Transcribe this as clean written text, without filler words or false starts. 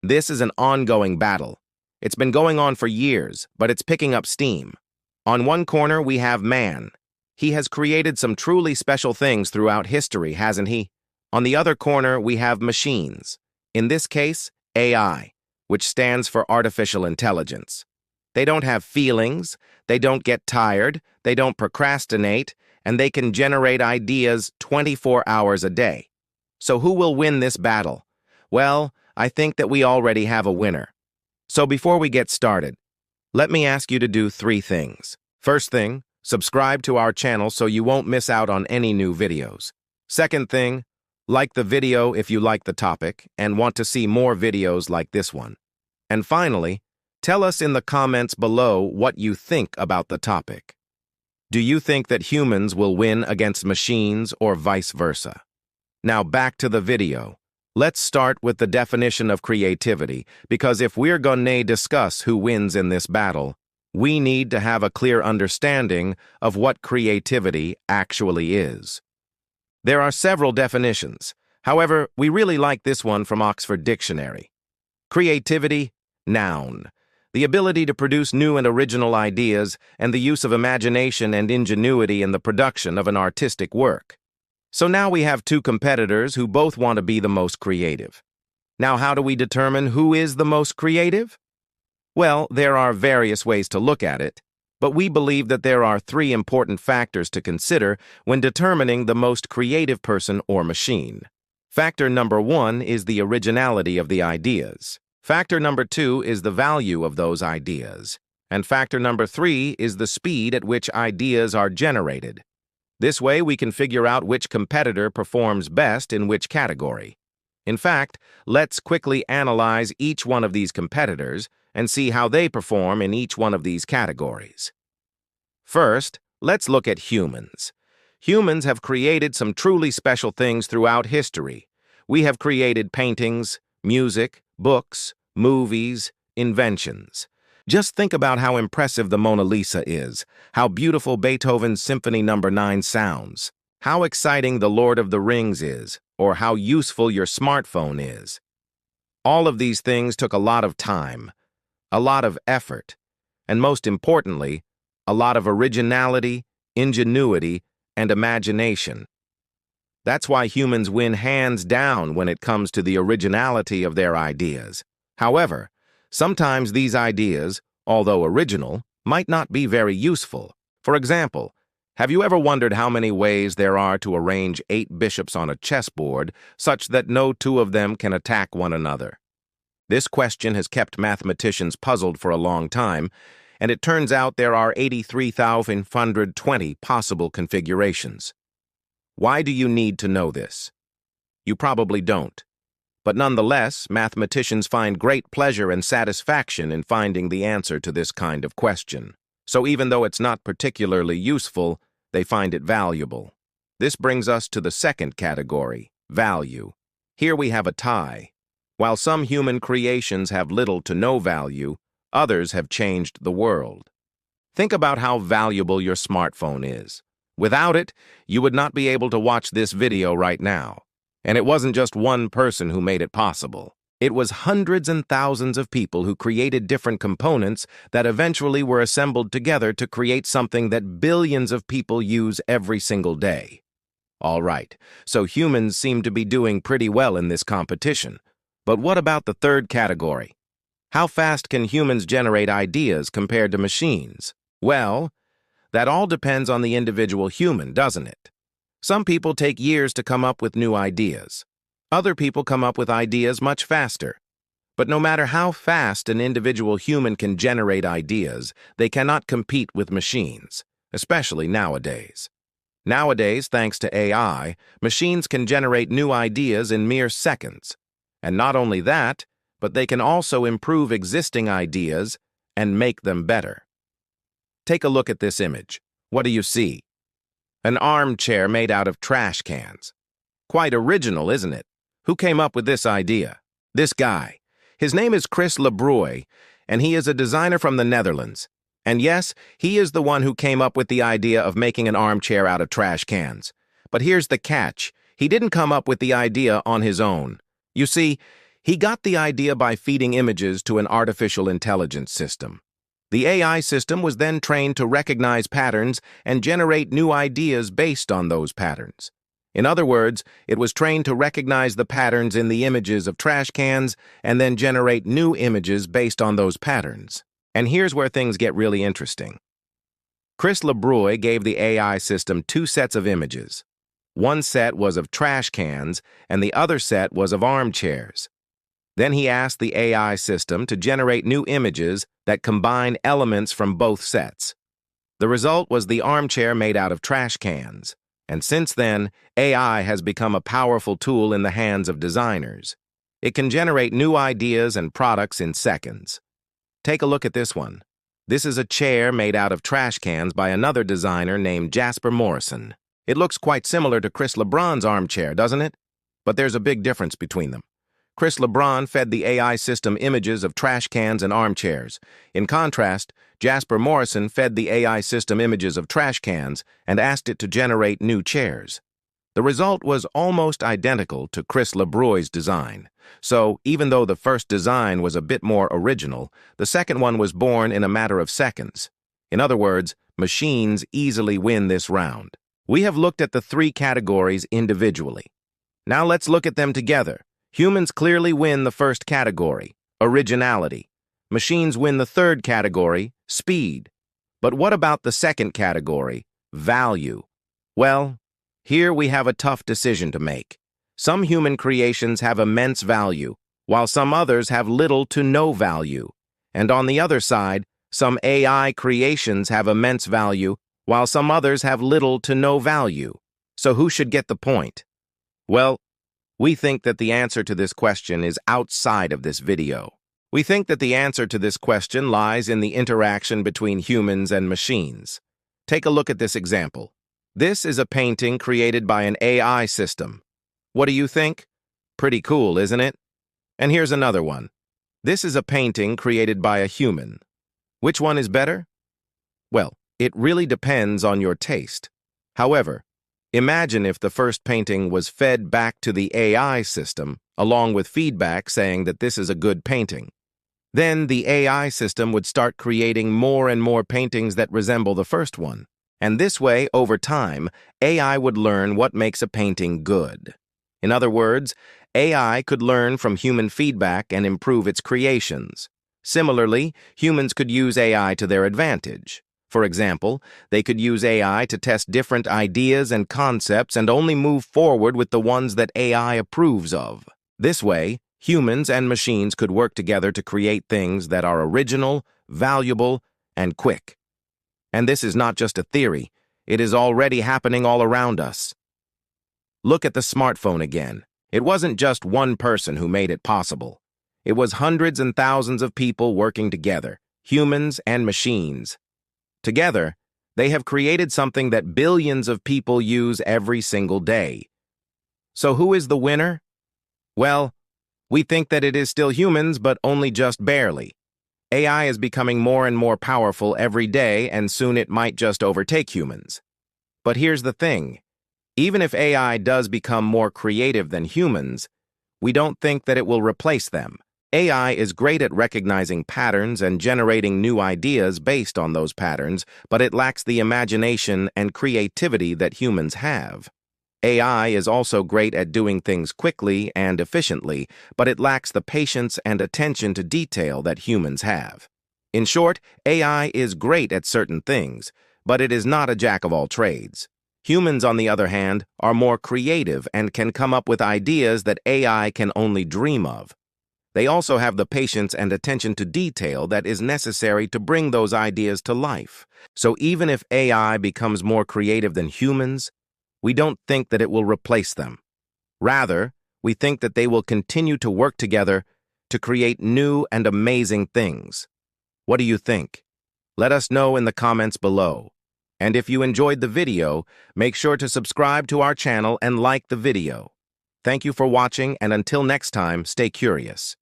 This is an ongoing battle. It's been going on for years, but it's picking up steam. On one corner, we have man. He has created some truly special things throughout history, hasn't he? On the other corner, we have machines. In this case, AI, which stands for artificial intelligence. They don't have feelings, they don't get tired, they don't procrastinate, and they can generate ideas 24 hours a day. So who will win this battle? Well, I think that we already have a winner. So before we get started, let me ask you to do 3 things. First thing, subscribe to our channel so you won't miss out on any new videos. Second thing, like the video if you like the topic and want to see more videos like this one. And finally, tell us in the comments below what you think about the topic. Do you think that humans will win against machines or vice versa? Now back to the video. Let's start with the definition of creativity, because if we're gonna discuss who wins in this battle, we need to have a clear understanding of what creativity actually is. There are several definitions. However, we really like this one from Oxford Dictionary. Creativity, noun. The ability to produce new and original ideas and the use of imagination and ingenuity in the production of an artistic work. So now we have 2 competitors who both want to be the most creative. Now, how do we determine who is the most creative? Well, there are various ways to look at it, but we believe that there are 3 important factors to consider when determining the most creative person or machine. Factor number 1 is the originality of the ideas. Factor number 2 is the value of those ideas. And factor number 3 is the speed at which ideas are generated. This way, we can figure out which competitor performs best in which category. In fact, let's quickly analyze each one of these competitors and see how they perform in each one of these categories. First, let's look at humans. Humans have created some truly special things throughout history. We have created paintings, music, books, movies, inventions. Just think about how impressive the Mona Lisa is, how beautiful Beethoven's Symphony No. 9 sounds, how exciting The Lord of the Rings is, or how useful your smartphone is. All of these things took a lot of time, a lot of effort, and most importantly, a lot of originality, ingenuity, and imagination. That's why humans win hands down when it comes to the originality of their ideas. However, sometimes these ideas, although original, might not be very useful. For example, have you ever wondered how many ways there are to arrange 8 bishops on a chessboard such that no 2 of them can attack one another? This question has kept mathematicians puzzled for a long time, and it turns out there are 83,520 possible configurations. Why do you need to know this? You probably don't. But nonetheless, mathematicians find great pleasure and satisfaction in finding the answer to this kind of question. So even though it's not particularly useful, they find it valuable. This brings us to the second category, value. Here we have a tie. While some human creations have little to no value, others have changed the world. Think about how valuable your smartphone is. Without it, you would not be able to watch this video right now. And it wasn't just one person who made it possible. It was hundreds and thousands of people who created different components that eventually were assembled together to create something that billions of people use every single day. All right, so humans seem to be doing pretty well in this competition. But what about the third category? How fast can humans generate ideas compared to machines? Well, that all depends on the individual human, doesn't it? Some people take years to come up with new ideas. Other people come up with ideas much faster. But no matter how fast an individual human can generate ideas, they cannot compete with machines, especially nowadays. Nowadays, thanks to AI, machines can generate new ideas in mere seconds. And not only that, but they can also improve existing ideas and make them better. Take a look at this image. What do you see? An armchair made out of trash cans. Quite original, isn't it? Who came up with this idea? This guy. His name is Chris Lebroy, and he is a designer from the Netherlands. And yes, he is the one who came up with the idea of making an armchair out of trash cans. But here's the catch. He didn't come up with the idea on his own. You see, He got the idea by feeding images to an artificial intelligence system. The AI system was then trained to recognize patterns and generate new ideas based on those patterns. In other words, it was trained to recognize the patterns in the images of trash cans and then generate new images based on those patterns. And here's where things get really interesting. Chris LeBroy gave the AI system two sets of images. One set was of trash cans, and the other set was of armchairs. Then he asked the AI system to generate new images that combine elements from both sets. The result was the armchair made out of trash cans. And since then, AI has become a powerful tool in the hands of designers. It can generate new ideas and products in seconds. Take a look at this one. This is a chair made out of trash cans by another designer named Jasper Morrison. It looks quite similar to Chris LeBron's armchair, doesn't it? But there's a big difference between them. Chris LeBron fed the AI system images of trash cans and armchairs. In contrast, Jasper Morrison fed the AI system images of trash cans and asked it to generate new chairs. The result was almost identical to Chris LeBroy's design. So, even though the first design was a bit more original, the second one was born in a matter of seconds. In other words, machines easily win this round. We have looked at the three categories individually. Now let's look at them together. Humans clearly win the first category, originality. Machines win the third category, speed. But what about the second category, value? Well, here we have a tough decision to make. Some human creations have immense value, while some others have little to no value. And on the other side, some AI creations have immense value, while some others have little to no value. So who should get the point? Well, we think that the answer to this question is outside of this video. We think that the answer to this question lies in the interaction between humans and machines. Take a look at this example. This is a painting created by an AI system. What do you think? Pretty cool, isn't it? And here's another one. This is a painting created by a human. Which one is better? Well, it really depends on your taste. However, imagine if the first painting was fed back to the AI system, along with feedback saying that this is a good painting. Then the AI system would start creating more and more paintings that resemble the first one. And this way, over time, AI would learn what makes a painting good. In other words, AI could learn from human feedback and improve its creations. Similarly, humans could use AI to their advantage. For example, they could use AI to test different ideas and concepts and only move forward with the ones that AI approves of. This way, humans and machines could work together to create things that are original, valuable, and quick. And this is not just a theory. It is already happening all around us. Look at the smartphone again. It wasn't just one person who made it possible. It was hundreds and thousands of people working together, humans and machines. Together, they have created something that billions of people use every single day. So who is the winner? Well, we think that it is still humans, but only just barely. AI is becoming more and more powerful every day, and soon it might just overtake humans. But here's the thing. Even if AI does become more creative than humans, we don't think that it will replace them. AI is great at recognizing patterns and generating new ideas based on those patterns, but it lacks the imagination and creativity that humans have. AI is also great at doing things quickly and efficiently, but it lacks the patience and attention to detail that humans have. In short, AI is great at certain things, but it is not a jack of all trades. Humans, on the other hand, are more creative and can come up with ideas that AI can only dream of. They also have the patience and attention to detail that is necessary to bring those ideas to life. So even if AI becomes more creative than humans, we don't think that it will replace them. Rather, we think that they will continue to work together to create new and amazing things. What do you think? Let us know in the comments below. And if you enjoyed the video, make sure to subscribe to our channel and like the video. Thank you for watching, and until next time, stay curious.